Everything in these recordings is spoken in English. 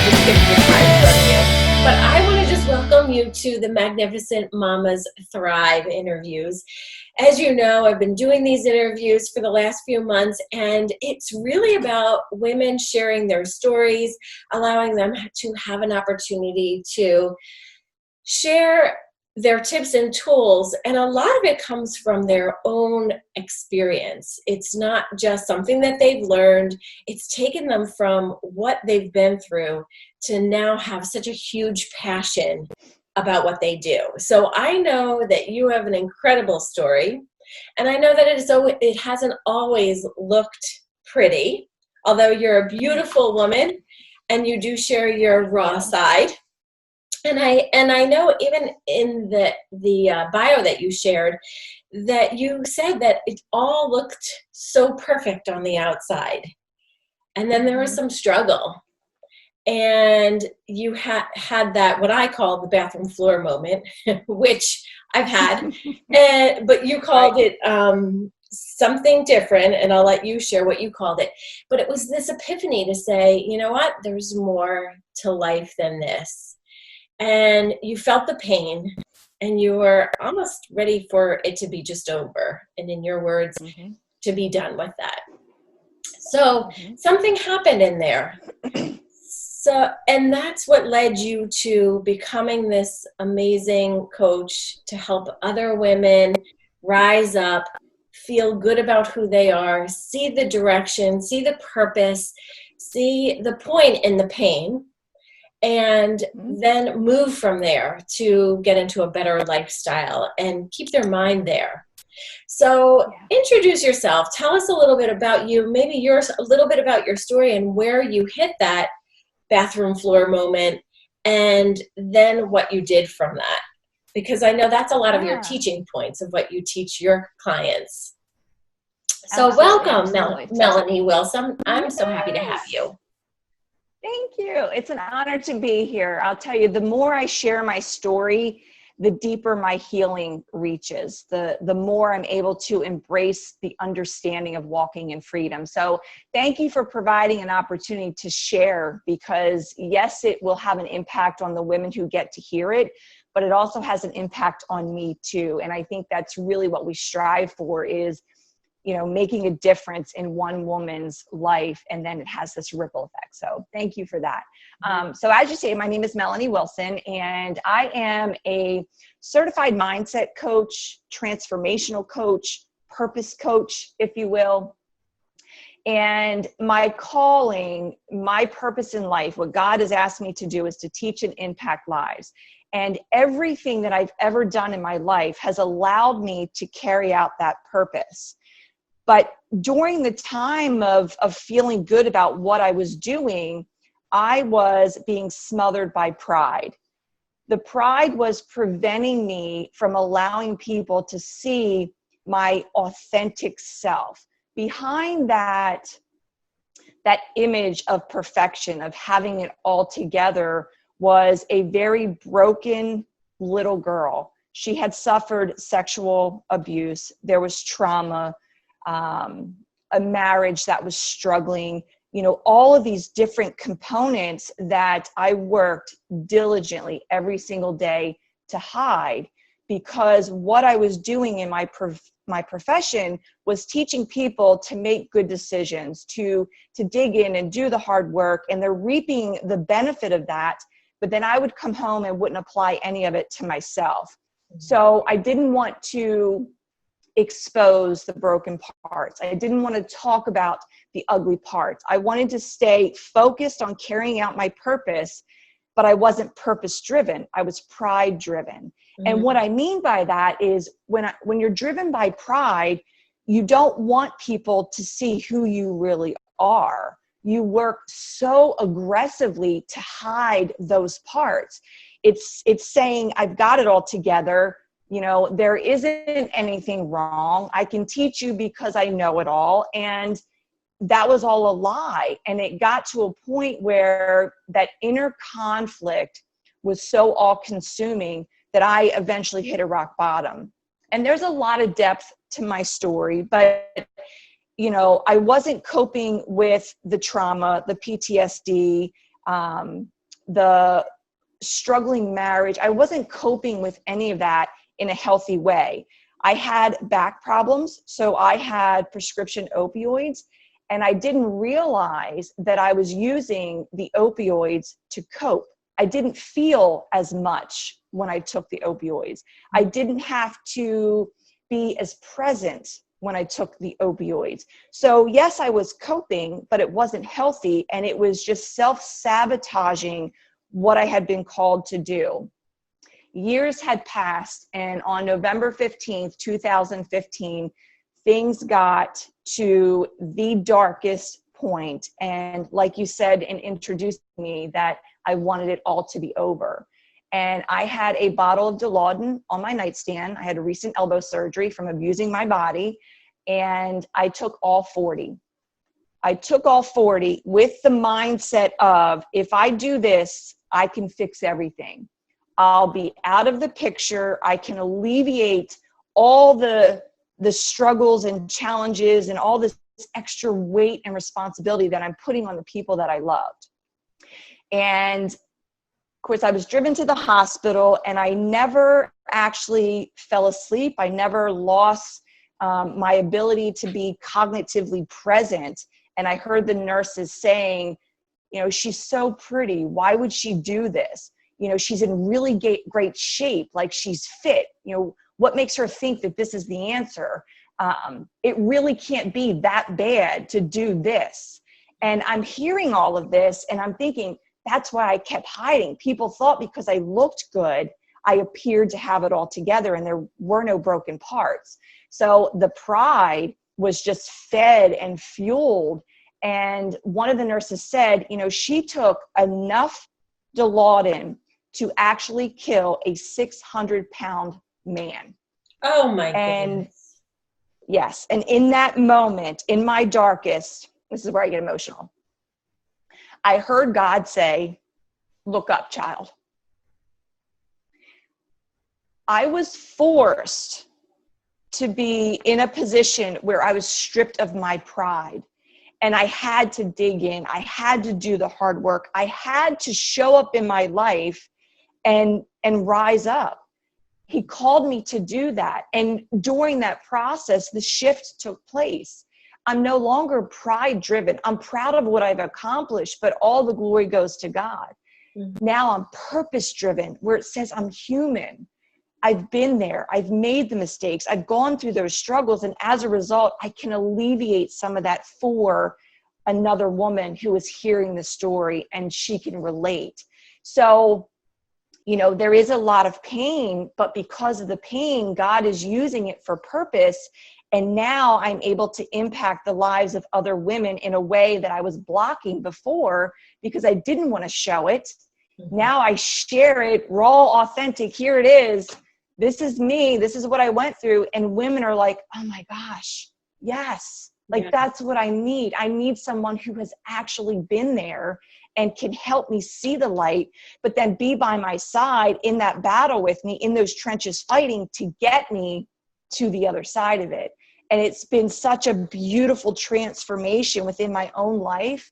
just taking the time from you. But I want to just welcome you to the Magnificent Mamas Thrive interviews. As you know, I've been doing these interviews for the last few months, and it's really about women sharing their stories, allowing them to have an opportunity to share their tips and tools, and a lot of it comes from their own experience. It's not just something that they've learned. It's taken them from what they've been through to now have such a huge passion about what they do. So I know that you have an incredible story, and I know that it hasn't always looked pretty, although you're a beautiful woman and you do share your raw side. And I know even in the bio that you shared that you said that it all looked so perfect on the outside. And then there was some struggle. And you had that, what I call the bathroom floor moment, which I've had. But you called it something different, and I'll let you share what you called it. But it was this epiphany to say, you know what, there's more to life than this. And you felt the pain, and you were almost ready for it to be just over. And in your words, to be done with that. So something happened in there. And that's what led you to becoming this amazing coach to help other women rise up, feel good about who they are, see the direction, see the purpose, see the point in the pain, and then move from there to get into a better lifestyle and keep their mind there. So introduce yourself. Tell us a little bit about you, maybe a little bit about your story and where you hit that bathroom floor moment, and then what you did from that. Because I know that's a lot of your teaching points of what you teach your clients. So welcome, Melanie Wilson. I'm so happy to have you. Thank you. It's an honor to be here. I'll tell you, the more I share my story, the deeper my healing reaches, the more I'm able to embrace the understanding of walking in freedom. So thank you for providing an opportunity to share, because yes, it will have an impact on the women who get to hear it, but it also has an impact on me too. And I think that's really what we strive for, is making a difference in one woman's life, and then it has this ripple effect. So thank you for that. So as you say, my name is Melanie Wilson, and I am a certified mindset coach, transformational coach, purpose coach, if you will. And my calling, my purpose in life, what God has asked me to do, is to teach and impact lives. And everything that I've ever done in my life has allowed me to carry out that purpose. But during the time of feeling good about what I was doing, I was being smothered by pride. The pride was preventing me from allowing people to see my authentic self. Behind that image of perfection, of having it all together, was a very broken little girl. She had suffered sexual abuse. There was trauma. A marriage that was struggling, all of these different components that I worked diligently every single day to hide, because what I was doing in my profession was teaching people to make good decisions, to dig in and do the hard work, and they're reaping the benefit of that. But then I would come home and wouldn't apply any of it to myself. So I didn't want to expose the broken parts. I didn't want to talk about the ugly parts. I wanted to stay focused on carrying out my purpose, but I wasn't purpose driven. I was pride driven. And what I mean by that is when you're driven by pride, you don't want people to see who you really are. You work so aggressively to hide those parts. It's saying, I've got it all together. There isn't anything wrong. I can teach you because I know it all. And that was all a lie. And it got to a point where that inner conflict was so all-consuming that I eventually hit a rock bottom. And there's a lot of depth to my story, but I wasn't coping with the trauma, the PTSD, the struggling marriage. I wasn't coping with any of that in a healthy way. I had back problems, so I had prescription opioids, and I didn't realize that I was using the opioids to cope. I didn't feel as much when I took the opioids. I didn't have to be as present when I took the opioids. So yes, I was coping, but it wasn't healthy, and it was just self-sabotaging what I had been called to do. Years had passed, and on November 15th, 2015, things got to the darkest point. And like you said in introducing me, that I wanted it all to be over. And I had a bottle of Dilaudid on my nightstand. I had a recent elbow surgery from abusing my body, and I took all 40. I took all 40 with the mindset of, if I do this, I can fix everything. I'll be out of the picture. I can alleviate all the struggles and challenges and all this extra weight and responsibility that I'm putting on the people that I loved. And of course, I was driven to the hospital, and I never actually fell asleep. I never lost my ability to be cognitively present. And I heard the nurses saying, you know, she's so pretty. Why would she do this? You know, she's in really great shape, like she's fit. You know, what makes her think that this is the answer? It really can't be that bad to do this. And I'm hearing all of this, and I'm thinking, that's why I kept hiding. People thought because I looked good, I appeared to have it all together, and there were no broken parts. So the pride was just fed and fueled. And one of the nurses said, you know, she took enough Dilaudid to actually kill a 600-pound man. Oh my and goodness. Yes. And in that moment, in my darkest, this is where I get emotional, I heard God say, look up, child. I was forced to be in a position where I was stripped of my pride. And I had to dig in. I had to do the hard work. I had to show up in my life and rise up. He called me to do that. And during that process, the shift took place. I'm no longer pride driven. I'm proud of what I've accomplished, but all the glory goes to God. Mm-hmm. Now I'm purpose driven, where it says I'm human. I've been there. I've made the mistakes. I've gone through those struggles. And as a result, I can alleviate some of that for another woman who is hearing the story, and she can relate. So, you know, there is a lot of pain, but because of the pain, God is using it for purpose. And now I'm able to impact the lives of other women in a way that I was blocking before because I didn't want to show it. Mm-hmm. Now I share it raw, authentic. Here it is. This is me. This is what I went through. And women are like, oh my gosh, yes. Like, that's what I need. I need someone who has actually been there and can help me see the light, but then be by my side in that battle with me, in those trenches fighting to get me to the other side of it. And it's been such a beautiful transformation within my own life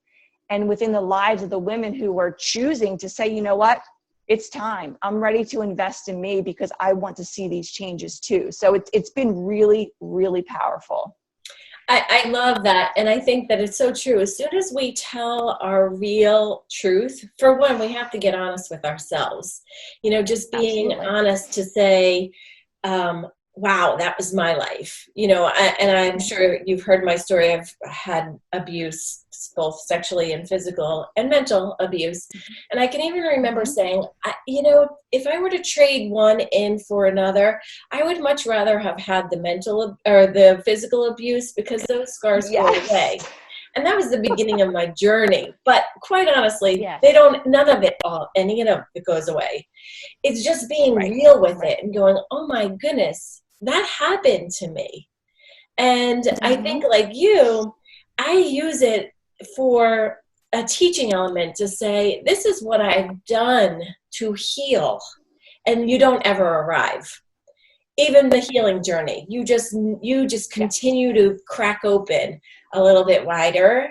and within the lives of the women who are choosing to say, you know what? It's time. I'm ready to invest in me because I want to see these changes too. So it's been really, really powerful. I love that. And I think that it's so true. As soon as we tell our real truth, for one, we have to get honest with ourselves. You know, just being Absolutely. Honest to say, wow, that was my life. You know, and I'm sure you've heard my story. I've had abuse, both sexually and physical and mental abuse. And I can even remember saying, you know, if I were to trade one in for another, I would much rather have had the mental or the physical abuse because those scars go away. And that was the beginning of my journey. But quite honestly, none of it, any of it goes away. It's just being real with it and going, oh my goodness, that happened to me. And I think like you, I use it for a teaching element to say, this is what I've done to heal. And you don't ever arrive. Even the healing journey, you just continue to crack open a little bit wider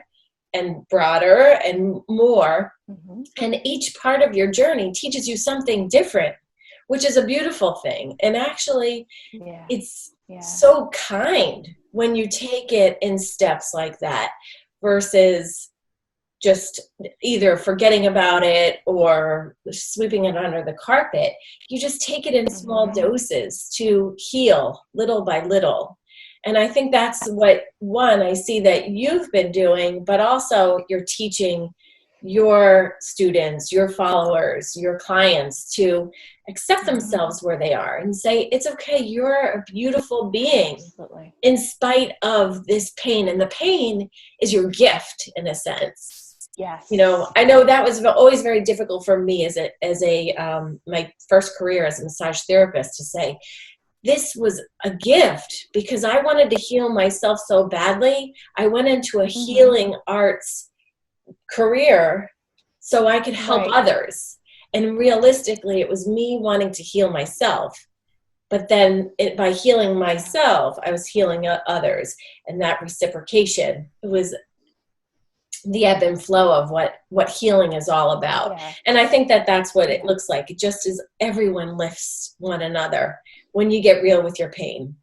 and broader and more Mhm. And each part of your journey teaches you something different, which is a beautiful thing. And actually, Yeah. it's Yeah. so kind when you take it in steps like that versus just either forgetting about it or sweeping it under the carpet. You just take it in small Mhm. doses to heal little by little. And I think that's what, one, I see that you've been doing, but also you're teaching your students, your followers, your clients to accept Mhm. themselves where they are and say, it's okay, you're a beautiful being Absolutely. in spite of this pain. And the pain is your gift in a sense. You know, Yes. I know that was always very difficult for me as a my first career as a massage therapist to say this was a gift because I wanted to heal myself so badly. I went into a Mhm. healing arts career so I could help Right. others. And realistically, it was me wanting to heal myself. But then by healing myself, I was healing others. And that reciprocation was the ebb and flow of what healing is all about. Yeah. And I think that that's what it Yeah. looks like. It just is everyone lifts one another when you get real with your pain.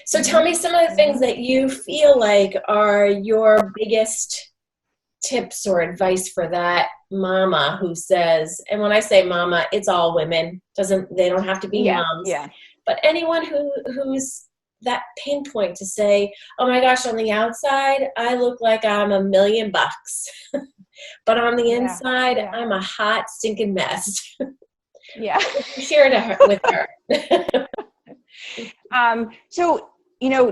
So tell Mhm. me some of the things Mhm. that you feel like are your biggest tips or advice for that mama who says, and when I say mama, it's all women, they don't have to be Yeah. moms, Yeah. but anyone who's that pinpoint to say, oh my gosh, on the outside I look like I'm $1,000,000, but on the Yeah. inside Yeah. I'm a hot stinking mess. Yeah. Share it with her. So,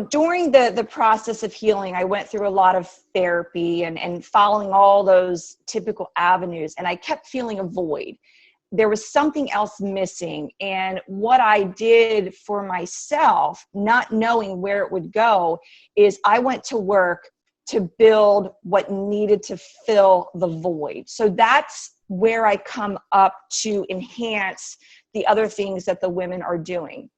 during the process of healing, I went through a lot of therapy and following all those typical avenues, and I kept feeling a void. There was something else missing. And what I did for myself, not knowing where it would go, is I went to work to build what needed to fill the void. So that's where I come up to enhance the other things that the women are doing.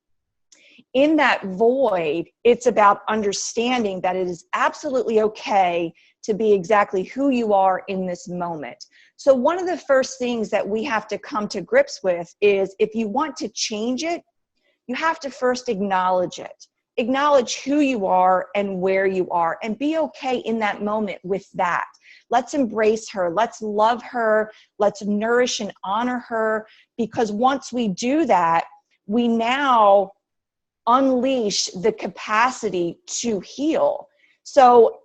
In that void, it's about understanding that it is absolutely okay to be exactly who you are in this moment. So one of the first things that we have to come to grips with is if you want to change it, you have to first acknowledge it. Acknowledge who you are and where you are, and be okay in that moment with that. Let's embrace her. Let's love her. Let's nourish and honor her, because once we do that, we now unleash the capacity to heal. So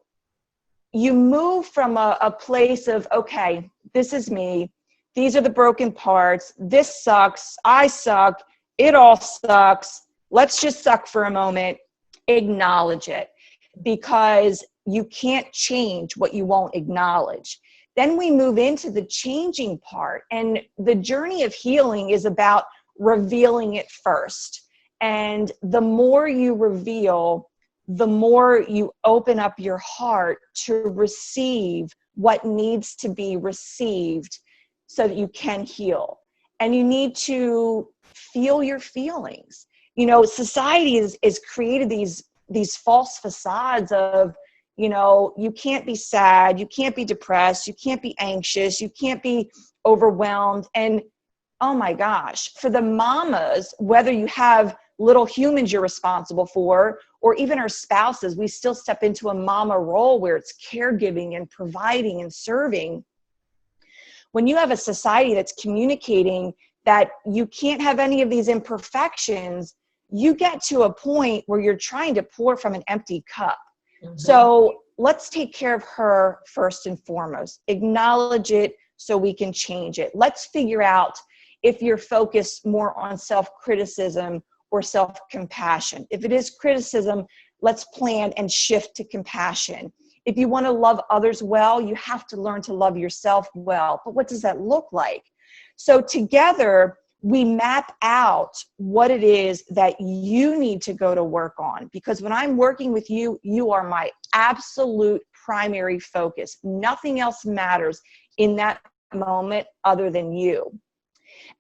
you move from a place of, okay, this is me. These are the broken parts. This sucks. I suck. It all sucks. Let's just suck for a moment. Acknowledge it, because you can't change what you won't acknowledge. Then we move into the changing part. And the journey of healing is about revealing it first. And the more you reveal, the more you open up your heart to receive what needs to be received so that you can heal. And you need to feel your feelings. Society is created these false facades of, you can't be sad, you can't be depressed, you can't be anxious, you can't be overwhelmed. And oh my gosh, for the mamas, whether you have little humans you're responsible for, or even our spouses, we still step into a mama role where it's caregiving and providing and serving. When you have a society that's communicating that you can't have any of these imperfections, you get to a point where you're trying to pour from an empty cup. Mm-hmm. So let's take care of her first and foremost. Acknowledge it so we can change it. Let's figure out if you're focused more on self-criticism or self-compassion. If it is criticism, let's plan and shift to compassion. If you want to love others well, you have to learn to love yourself well. But what does that look like? So together, we map out what it is that you need to go to work on. Because when I'm working with you, you are my absolute primary focus. Nothing else matters in that moment other than you.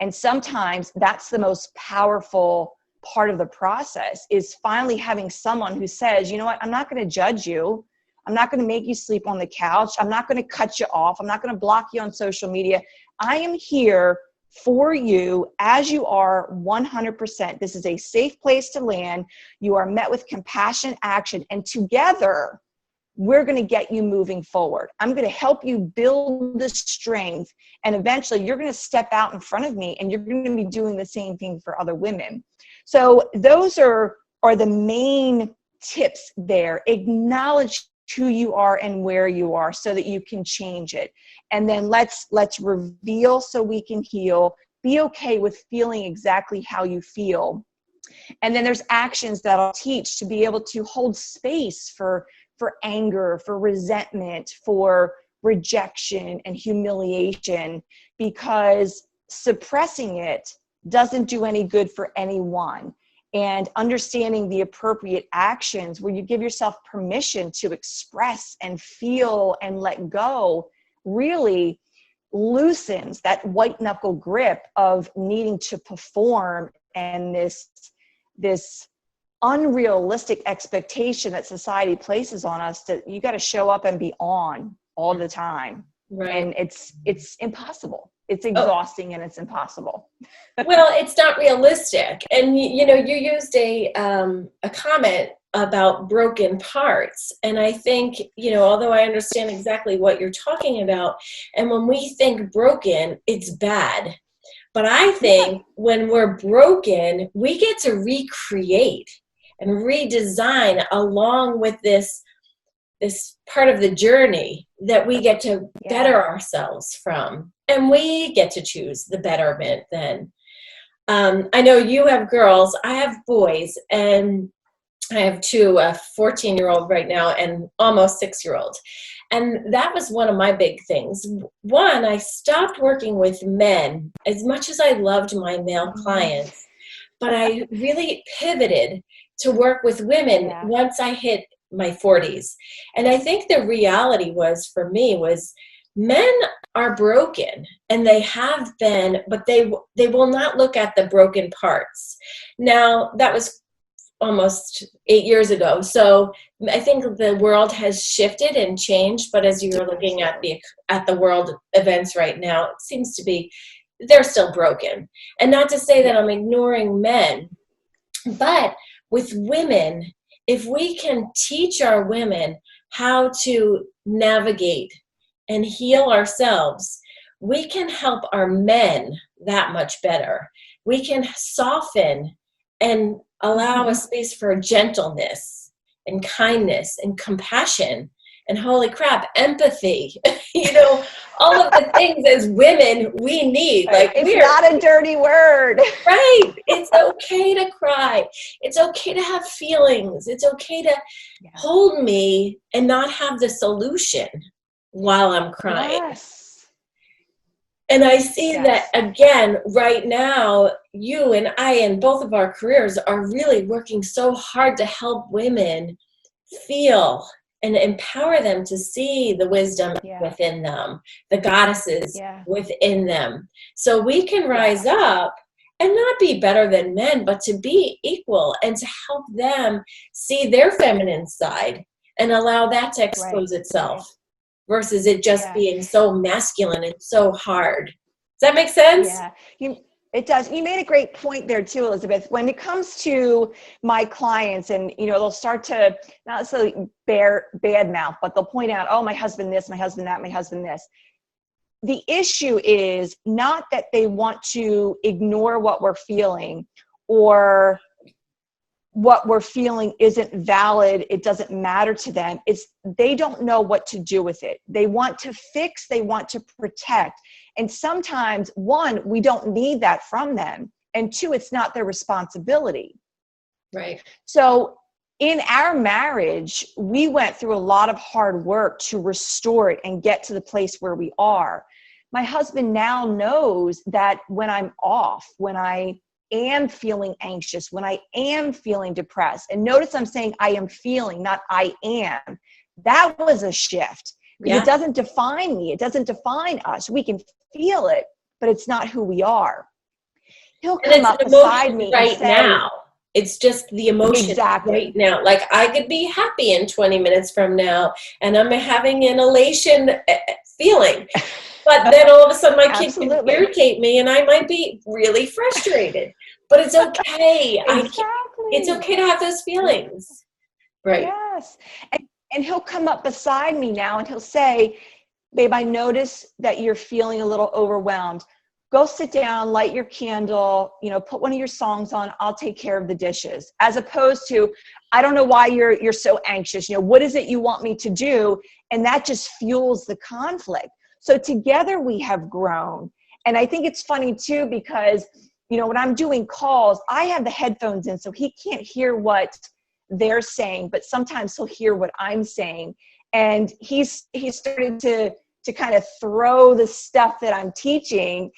And sometimes that's the most powerful part of the process, is finally having someone who says, you know what, I'm not going to judge you. I'm not going to make you sleep on the couch. I'm not going to cut you off. I'm not going to block you on social media. I am here for you as you are 100%. This is a safe place to land. You are met with compassion, action, and together we're going to get you moving forward. I'm going to help you build the strength, and eventually you're going to step out in front of me and you're going to be doing the same thing for other women. So those are the main tips there. Acknowledge who you are and where you are so that you can change it. And then let's reveal so we can heal. Be okay with feeling exactly how you feel. And then there's actions that I'll teach to be able to hold space for anger, for resentment, for rejection and humiliation, because suppressing it doesn't do any good for anyone. And understanding the appropriate actions where you give yourself permission to express and feel and let go really loosens that white knuckle grip of needing to perform and this unrealistic expectation that society places on us that you got to show up and be on all the time. Right. And it's impossible. It's exhausting and it's impossible. Well, it's not realistic. And you used a comment about broken parts. And I think, although I understand exactly what you're talking about, and when we think broken, it's bad. But I think when we're broken, we get to recreate and redesign along with this part of the journey that we get to better ourselves from. And we get to choose the betterment then. I know you have girls, I have boys, and I have two, a 14-year-old right now and almost 6-year-old. And that was one of my big things. One, I stopped working with men as much as I loved my male clients, but I really pivoted to work with women once I hit my 40s. And I think the reality was for me was men are broken, and they have been, but they will not look at the broken parts. Now, that was almost 8 years ago. So I think the world has shifted and changed, but as you're looking at the world events right now, it seems to be they're still broken. And not to say that I'm ignoring men, but with women, if we can teach our women how to navigate and heal ourselves, we can help our men that much better. We can soften and allow a space for gentleness and kindness and compassion and, holy crap, empathy. All of the things as women we need. Like, it's not a dirty word. Right. It's okay to cry. It's okay to have feelings. It's okay to hold me and not have the solution while I'm crying. Yes. And I see that, again, right now, you and I in both of our careers are really working so hard to help women feel and empower them to see the wisdom within them, the goddesses within them. So we can rise up and not be better than men, but to be equal and to help them see their feminine side and allow that to expose itself versus it just being so masculine and so hard. Does that make sense? Yeah. It does. You made a great point there too, Elizabeth. When it comes to my clients and, they'll start to not necessarily bad mouth, but they'll point out, oh, my husband this, my husband that, my husband this. The issue is not that they want to ignore what we're feeling or what we're feeling isn't valid. It doesn't matter to them. It's they don't know what to do with it. They want to fix, they want to protect. And sometimes, one, we don't need that from them. And two, it's not their responsibility. Right. So in our marriage, we went through a lot of hard work to restore it and get to the place where we are. My husband now knows that when I'm off, when I am feeling anxious, when I am feeling depressed, and notice I'm saying I am feeling, not I am. That was a shift. It doesn't define me. It doesn't define us. We can feel it, but it's not who we are. He'll come up beside me right and say, now. It's just the emotion Exactly. right now. Like I could be happy in 20 minutes from now and I'm having an elation feeling. But then all of a sudden my kid can Absolutely. irritate me and I might be really frustrated. But it's okay. It's Exactly. okay to have those feelings. Right. Yes. And he'll come up beside me now and he'll say, babe, I notice that you're feeling a little overwhelmed. Go sit down, light your candle, put one of your songs on. I'll take care of the dishes. As opposed to, I don't know why you're so anxious. What is it you want me to do? And that just fuels the conflict. So together we have grown. And I think it's funny too, because, when I'm doing calls, I have the headphones in, so he can't hear what they're saying, but sometimes he'll hear what I'm saying. And he's started to kind of throw the stuff that I'm teaching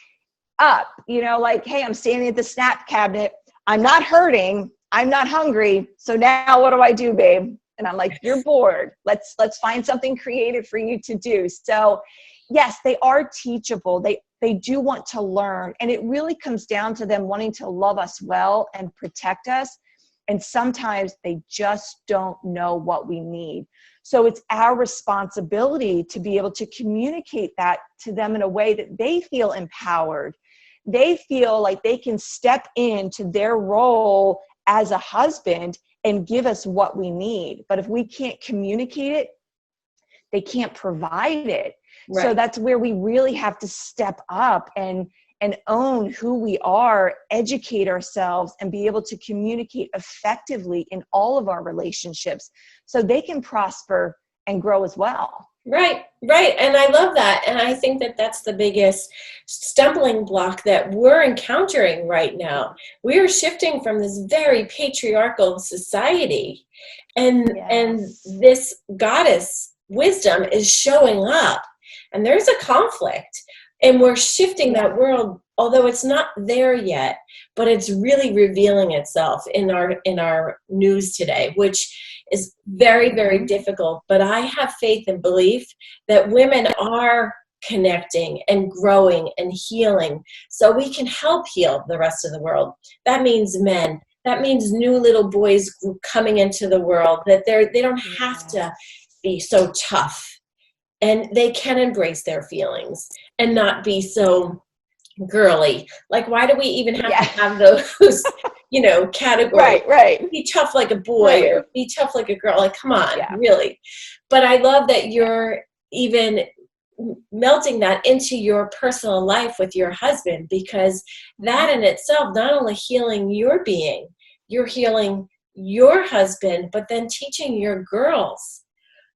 up, like, hey, I'm standing at the snack cabinet. I'm not hurting. I'm not hungry. So now what do I do, babe? And I'm like, you're bored. Let's find something creative for you to do. So yes, they are teachable. They do want to learn. And it really comes down to them wanting to love us well and protect us. And sometimes they just don't know what we need. So it's our responsibility to be able to communicate that to them in a way that they feel empowered. They feel like they can step into their role as a husband and give us what we need. But if we can't communicate it, they can't provide it. Right. So that's where we really have to step up and own who we are, educate ourselves, and be able to communicate effectively in all of our relationships so they can prosper and grow as well. Right. And I love that. And I think that that's the biggest stumbling block that we're encountering right now. We are shifting from this very patriarchal society, and this goddess wisdom is showing up, and there's a conflict. And we're shifting that world, although it's not there yet, but it's really revealing itself in our news today, which is very, very difficult. But I have faith and belief that women are connecting and growing and healing so we can help heal the rest of the world. That means men. That means new little boys coming into the world, that they don't have to be so tough. And they can embrace their feelings and not be so girly. Like, why do we even have to have those, categories? Right. Be tough like a boy or be tough like a girl. Like, come on, really. But I love that you're even melting that into your personal life with your husband, because that in itself, not only healing your being, you're healing your husband, but then teaching your girls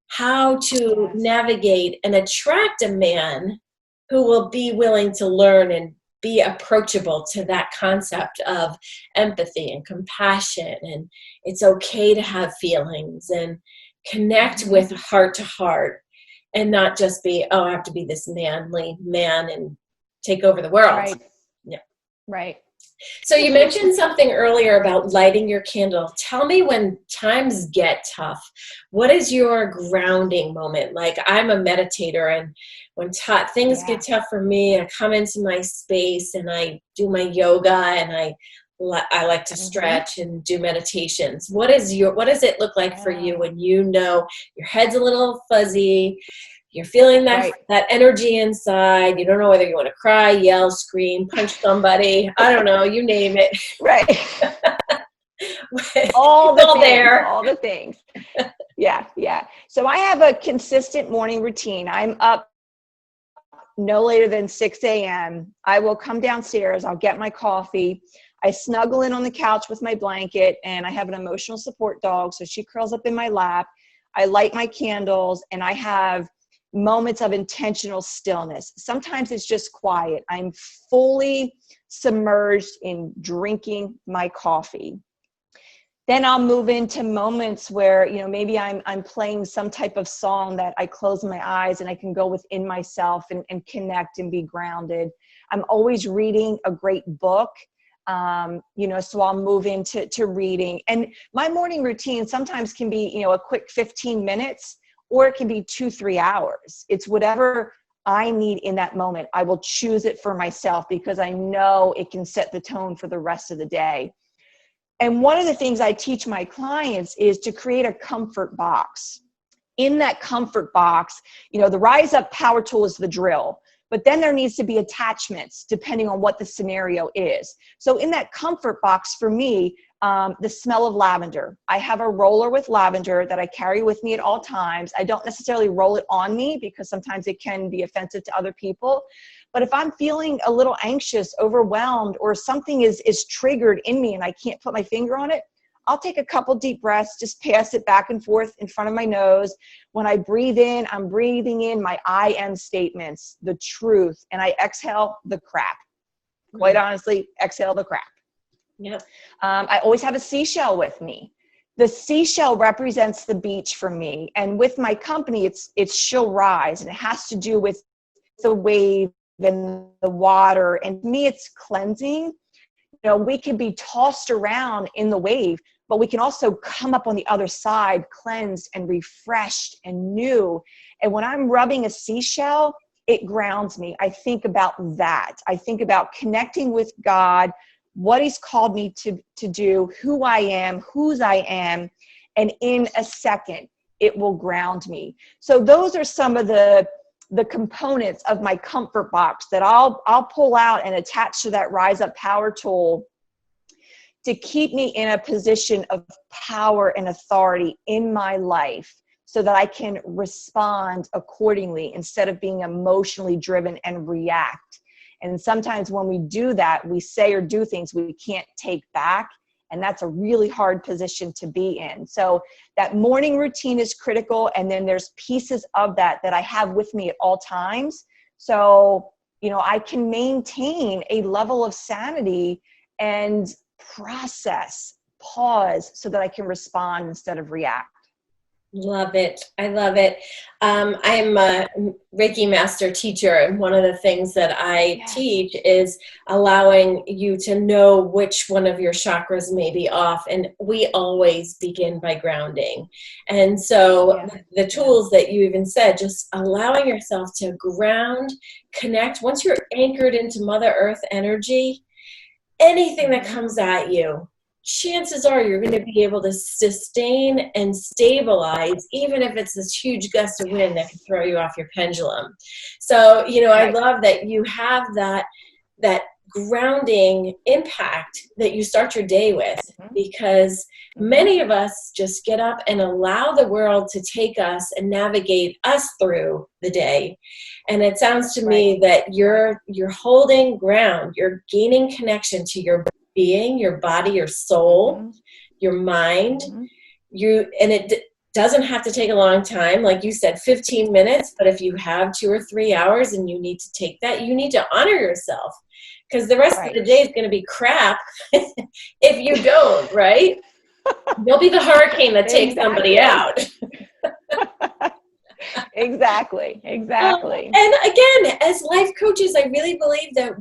how to navigate and attract a man who will be willing to learn and be approachable to that concept of empathy and compassion. And it's okay to have feelings and connect with heart to heart and not just be, oh, I have to be this manly man and take over the world. Right. Yeah. Right. So you mentioned something earlier about lighting your candle. Tell me, when times get tough, what is your grounding moment? Like, I'm a meditator, and when things get tough for me, I come into my space and I do my yoga, and I like to stretch and do meditations. What does it look like for you when your head's a little fuzzy? You're feeling that energy inside. You don't know whether you want to cry, yell, scream, punch somebody. I don't know. You name it. Right. all the things. Yeah. So I have a consistent morning routine. I'm up no later than 6 a.m. I will come downstairs. I'll get my coffee. I snuggle in on the couch with my blanket, and I have an emotional support dog, so she curls up in my lap. I light my candles, and I have moments of intentional stillness. Sometimes it's just quiet. I'm fully submerged in drinking my coffee. Then I'll move into moments where, maybe I'm playing some type of song that I close my eyes and I can go within myself and connect and be grounded. I'm always reading a great book. So I'll move into reading. And my morning routine sometimes can be, a quick 15 minutes, or it can be 2-3 hours. It's whatever I need in that moment. I will choose it for myself because I know it can set the tone for the rest of the day. And one of the things I teach my clients is to create a comfort box. In that comfort box, the Rise Up power tool is the drill, but then there needs to be attachments depending on what the scenario is. So in that comfort box for me, the smell of lavender. I have a roller with lavender that I carry with me at all times. I don't necessarily roll it on me because sometimes it can be offensive to other people. But if I'm feeling a little anxious, overwhelmed, or something is triggered in me and I can't put my finger on it, I'll take a couple deep breaths, just pass it back and forth in front of my nose. When I breathe in, I'm breathing in my I am statements, the truth, and I exhale the crap. Quite honestly, exhale the crap. Yep. I always have a seashell with me. The seashell represents the beach for me. And with my company, it's She'll Rise, and it has to do with the wave and the water. And to me, it's cleansing. We can be tossed around in the wave, but we can also come up on the other side, cleansed and refreshed and new. And when I'm rubbing a seashell, it grounds me. I think about that. I think about connecting with God, what he's called me to do, who I am, whose I am. And in a second, it will ground me. So those are some of the components of my comfort box that I'll pull out and attach to that Rise Up power tool to keep me in a position of power and authority in my life so that I can respond accordingly instead of being emotionally driven and react. And sometimes when we do that, we say or do things we can't take back. And that's a really hard position to be in. So that morning routine is critical. And then there's pieces of that I have with me at all times. So, I can maintain a level of sanity and process, pause so that I can respond instead of react. Love it. I love it. I'm a Reiki master teacher, and one of the things that I teach is allowing you to know which one of your chakras may be off. And we always begin by grounding. And so the tools that you even said, just allowing yourself to ground, connect. Once you're anchored into Mother Earth energy, anything that comes at you, chances are you're going to be able to sustain and stabilize, even if it's this huge gust of wind that can throw you off your pendulum. So, I love that you have that grounding impact that you start your day with, because many of us just get up and allow the world to take us and navigate us through the day. And it sounds to me that you're holding ground, you're gaining connection to your being, your body, your soul, your mind, and it doesn't have to take a long time. Like you said, 15 minutes, but if you have 2 or 3 hours and you need to take that, you need to honor yourself, because the rest of the day is going to be crap if you don't, right? You'll be the hurricane that takes somebody out. Exactly. And again, as life coaches, I really believe that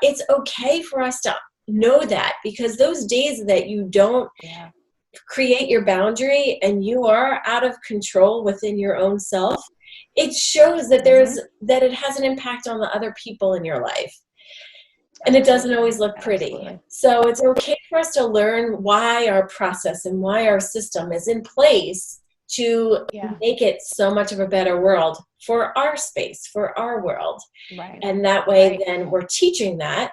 it's okay for us to know that, because those days that you don't create your boundary and you are out of control within your own self, it shows that that it has an impact on the other people in your life. And it doesn't always look pretty. Absolutely. So it's okay for us to learn why our process and why our system is in place to make it so much of a better world for our space, for our world. Right. And that way then we're teaching that,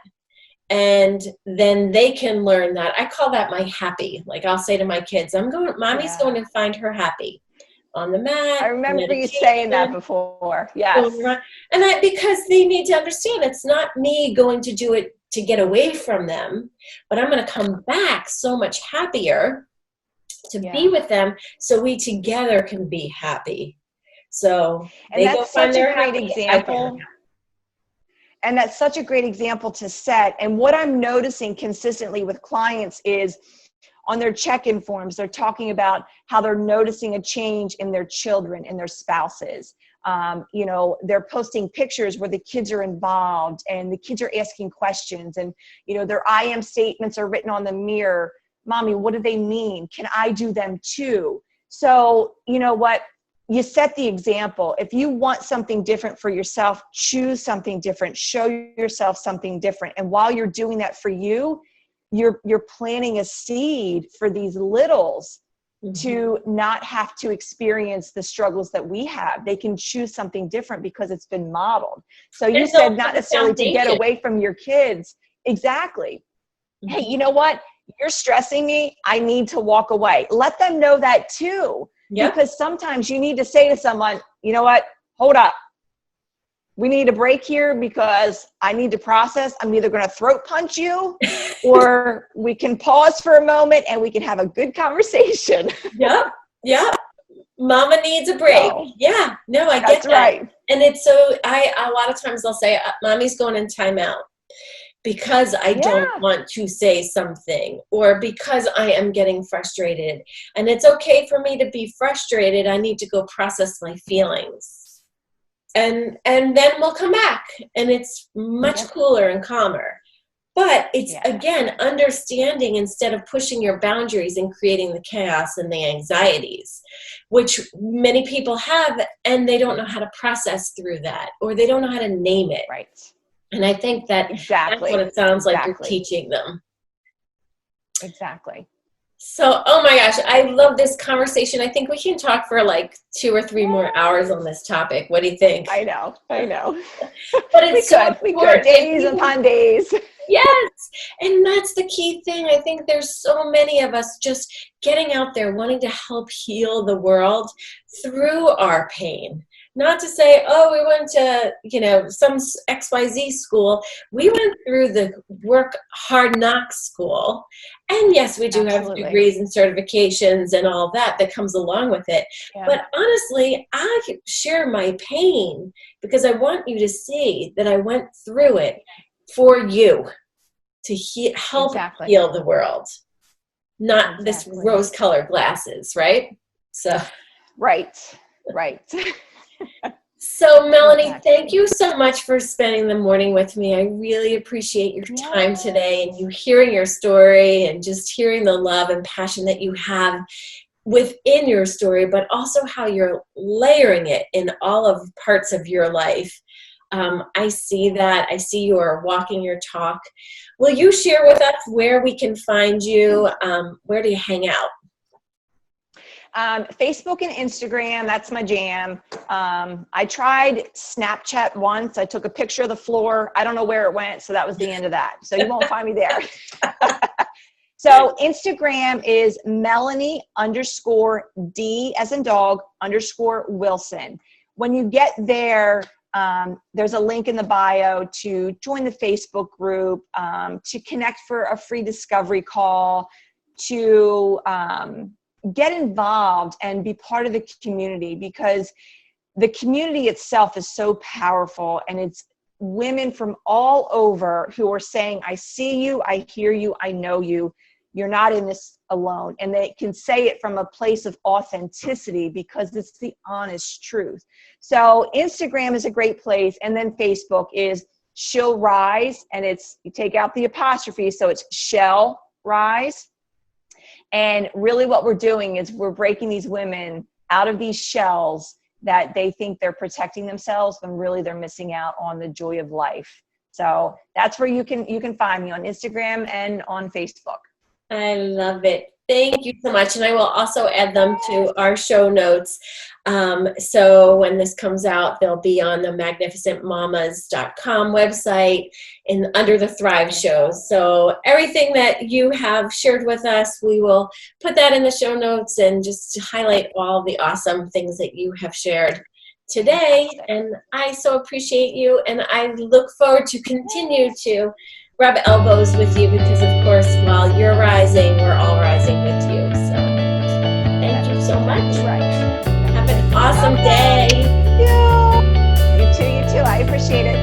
and then they can learn that. I call that my happy. Like I'll say to my kids, mommy's going to find her happy on the mat. I remember you saying that before. Yes. And that because they need to understand it's not me going to do it to get away from them, but I'm going to come back so much happier to be with them, so we together can be happy. So and that's such a great example. And that's such a great example to set. And what I'm noticing consistently with clients is on their check-in forms, they're talking about how they're noticing a change in their children and their spouses. They're posting pictures where the kids are involved and the kids are asking questions, and, their I am statements are written on the mirror. Mommy, what do they mean? Can I do them too? So, you know what? You set the example. If you want something different for yourself, choose something different. Show yourself something different. And while you're doing that for you, you're planting a seed for these littles to not have to experience the struggles that we have. They can choose something different because it's been modeled. So you said not necessarily to get away from your kids. Exactly. Hey, you know what? You're stressing me. I need to walk away. Let them know that too. Yep. Because sometimes you need to say to someone, you know what? Hold up. We need a break here because I need to process. I'm either going to throat punch you or we can pause for a moment and we can have a good conversation. Yep. Yep. Mama needs a break. So, yeah. No, I get that's that. Right. And it's so, a lot of times I'll say, Mommy's going in timeout because I don't want to say something or because I am getting frustrated. And it's okay for me to be frustrated. I need to go process my feelings. And then we'll come back and it's much cooler and calmer. But it's, again, understanding instead of pushing your boundaries and creating the chaos and the anxieties, which many people have, and they don't know how to process through that, or they don't know how to name it. Right. And I think that that's what it sounds like you're teaching them. Exactly. So, oh my gosh, I love this conversation. I think we can talk for like 2 or 3 more hours on this topic. What do you think? I know. But it's we could days upon days. Yes. And that's the key thing. I think there's so many of us just getting out there wanting to help heal the world through our pain. Not to say, oh, we went to, some XYZ school. We went through the work hard knocks school. And yes, we do have degrees and certifications and all that comes along with it. Yeah. But honestly, I share my pain because I want you to see that I went through it for you to help heal the world. Not this rose-colored glasses, right? So. Right. So, Melanie, thank you so much for spending the morning with me. I really appreciate your time today and you hearing your story and just hearing the love and passion that you have within your story, but also how you're layering it in all of parts of your life. I see that. I see you are walking your talk. Will you share with us where we can find you? Where do you hang out? Facebook and Instagram, that's my jam. I tried Snapchat once. I took a picture of the floor. I don't know where it went, so that was the end of that. So you won't find me there. So Instagram is Melanie_D as in dog _Wilson. When you get there, there's a link in the bio to join the Facebook group, to connect for a free discovery call, to get involved and be part of the community, because the community itself is so powerful, and it's women from all over who are saying, I see you, I hear you, I know you, you're not in this alone. And they can say it from a place of authenticity because it's the honest truth. So Instagram is a great place. And then Facebook is She'll Rise, and you take out the apostrophe, so it's She'll Rise. And really what we're doing is we're breaking these women out of these shells that they think they're protecting themselves when really they're missing out on the joy of life. So that's where you can find me, on Instagram and on Facebook. I love it. Thank you so much. And I will also add them to our show notes. So when this comes out, they'll be on the magnificentmamas.com website and under the Thrive shows. So everything that you have shared with us, we will put that in the show notes and just to highlight all the awesome things that you have shared today. And I so appreciate you. And I look forward to continue to rub elbows with you because, of course, while you're rising, we're all rising with you. So thank you so much. Have an awesome day. You too. I appreciate it.